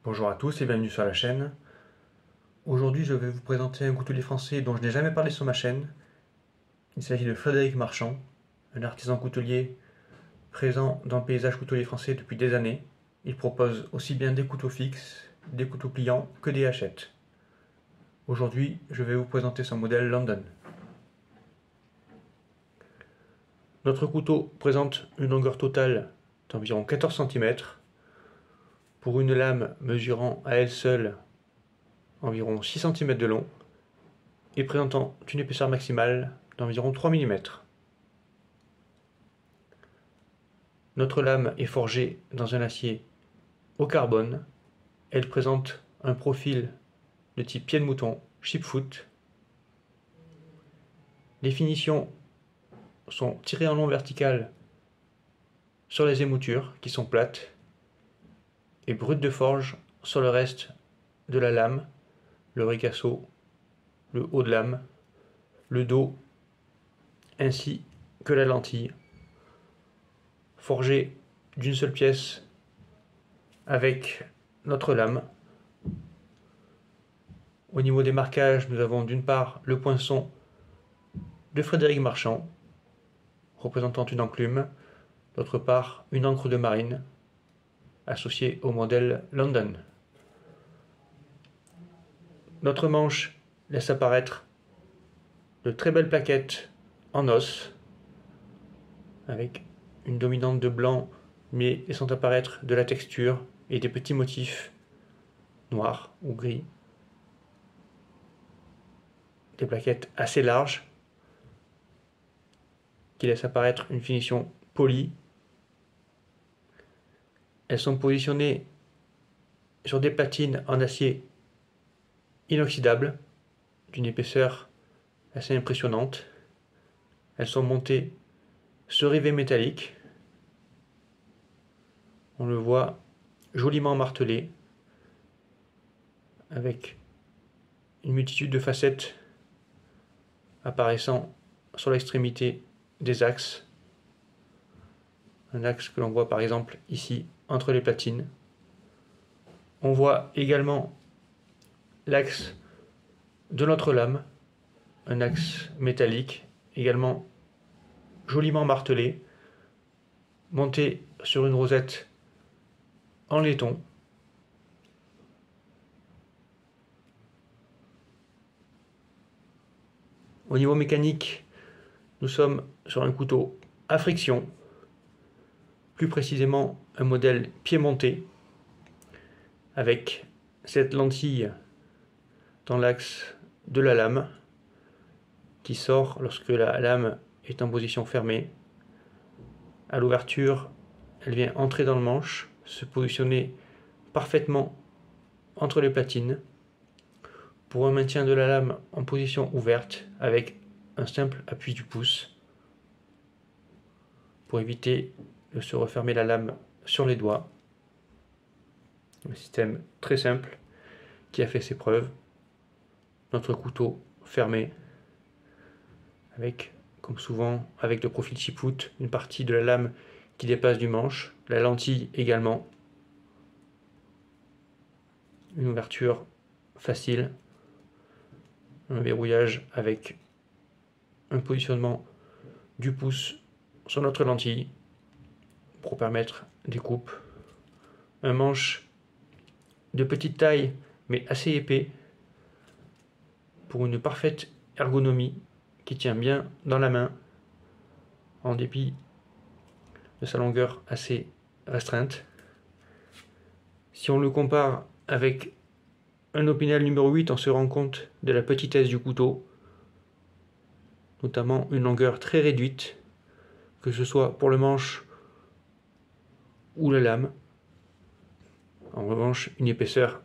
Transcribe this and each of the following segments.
Bonjour à tous et bienvenue sur la chaîne. Aujourd'hui, je vais vous présenter un coutelier français dont je n'ai jamais parlé sur ma chaîne. Il s'agit de Frédéric Marchand, un artisan coutelier présent dans le paysage coutelier français depuis des années. Il propose aussi bien des couteaux fixes, des couteaux pliants que des hachettes. Aujourd'hui, je vais vous présenter son modèle London. Notre couteau présente une longueur totale d'environ 14 cm pour une lame mesurant à elle seule environ 6 cm de long et présentant une épaisseur maximale d'environ 3 mm. Notre lame est forgée dans un acier au carbone. Elle présente un profil de type pied de mouton, chipfoot. Les finitions sont tirées en long vertical sur les émoutures qui sont plates et brutes de forge sur le reste de la lame, le ricasso, le haut de lame, le dos ainsi que la lentille, forgée d'une seule pièce avec notre lame. Au niveau des marquages, nous avons d'une part le poinçon de Frédéric Marchand, représentant une enclume, d'autre part une encre de marine, associée au modèle London. Notre manche laisse apparaître de très belles plaquettes en os, avec une dominante de blanc, mais laissant apparaître de la texture et des petits motifs noirs ou gris. Des plaquettes assez larges qui laissent apparaître une finition polie. Elles sont positionnées sur des platines en acier inoxydable d'une épaisseur assez impressionnante. Elles sont montées sur rivets métalliques. On le voit joliment martelé avec une multitude de facettes apparaissant sur l'extrémité des axes. Un axe que l'on voit par exemple ici entre les platines. On voit également l'axe de notre lame, un axe métallique également joliment martelé, monté sur une rosette en laiton. Au niveau mécanique, nous sommes sur un couteau à friction, plus précisément un modèle pied-monté, avec cette lentille dans l'axe de la lame, qui sort lorsque la lame est en position fermée. À l'ouverture, elle vient entrer dans le manche, se positionner parfaitement entre les platines, pour un maintien de la lame en position ouverte avec un simple appui du pouce pour éviter de se refermer la lame sur les doigts. Un système très simple qui a fait ses preuves. Notre couteau fermé avec, comme souvent avec le profil chipfoot, une partie de la lame qui dépasse du manche, la lentille également, une ouverture facile, un verrouillage avec un positionnement du pouce sur notre lentille pour permettre des coupes, un manche de petite taille mais assez épais pour une parfaite ergonomie qui tient bien dans la main en dépit de sa longueur assez restreinte. Si on le compare avec un Opinel numéro 8, on se rend compte de la petitesse du couteau, notamment une longueur très réduite, que ce soit pour le manche ou la lame. En revanche, une épaisseur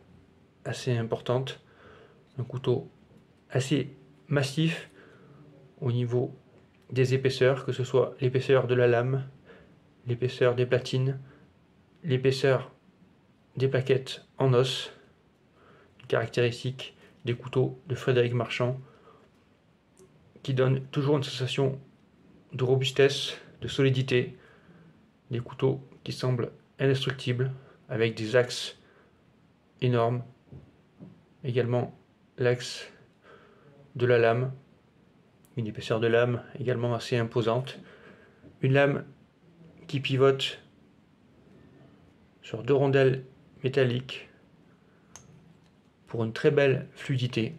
assez importante, un couteau assez massif au niveau des épaisseurs, que ce soit l'épaisseur de la lame, l'épaisseur des platines, l'épaisseur des plaquettes en os, caractéristique des couteaux de Frédéric Marchand, qui donne toujours une sensation de robustesse, de solidité, des couteaux qui semblent indestructibles, avec des axes énorme. Également l'axe de la lame, une épaisseur de lame également assez imposante. Une lame qui pivote sur 2 rondelles métalliques pour une très belle fluidité.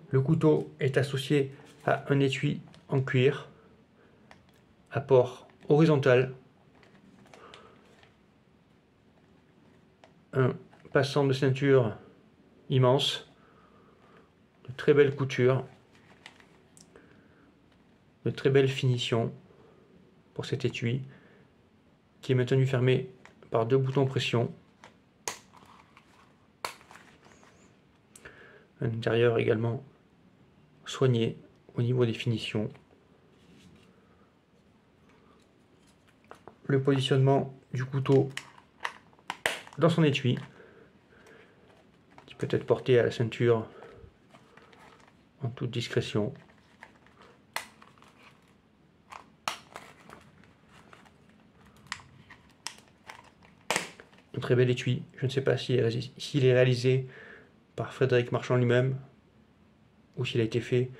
Le couteau est associé à un étui en cuir à port horizontal, un passant de ceinture immense, de très belles coutures, de très belles finitions pour cet étui qui est maintenu fermé par 2 boutons pression. Un intérieur également soigné au niveau des finitions. Le positionnement du couteau dans son étui qui peut être porté à la ceinture en toute discrétion. Un très bel étui. Je ne sais pas s'il est réalisé par Frédéric Marchand lui-même ou s'il a été fait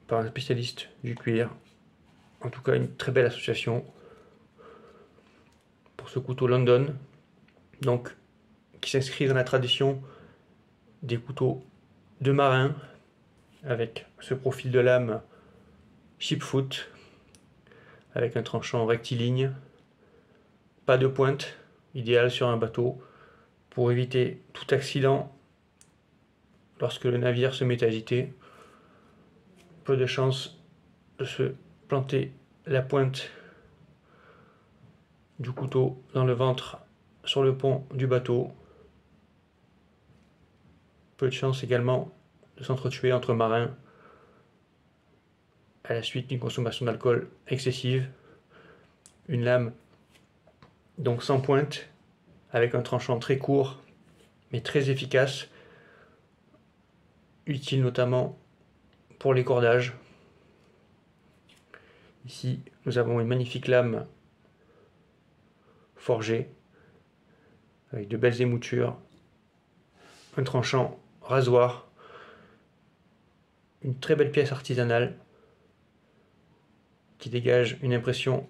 par un spécialiste du cuir. En tout cas, une très belle association pour ce couteau London, donc qui s'inscrit dans la tradition des couteaux de marin avec ce profil de lame shipfoot avec un tranchant rectiligne, pas de pointe, idéal sur un bateau pour éviter tout accident lorsque le navire se met à agiter. Peu de chance de se planter la pointe du couteau dans le ventre sur le pont du bateau. Peu de chance également de s'entretuer entre marins à la suite d'une consommation d'alcool excessive. Une lame donc sans pointe, avec un tranchant très court mais très efficace, utile notamment pour les cordages. Ici, nous avons une magnifique lame forgée avec de belles émoutures, un tranchant rasoir, une très belle pièce artisanale qui dégage une impression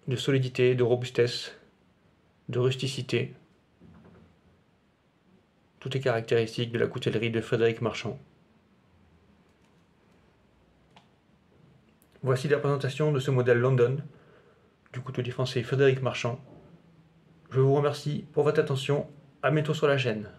de solidité, de robustesse, de rusticité. Tout est caractéristique de la coutellerie de Frédéric Marchand. Voici la présentation de ce modèle London du coutelier français Frédéric Marchand. Je vous remercie pour votre attention. À bientôt sur la chaîne.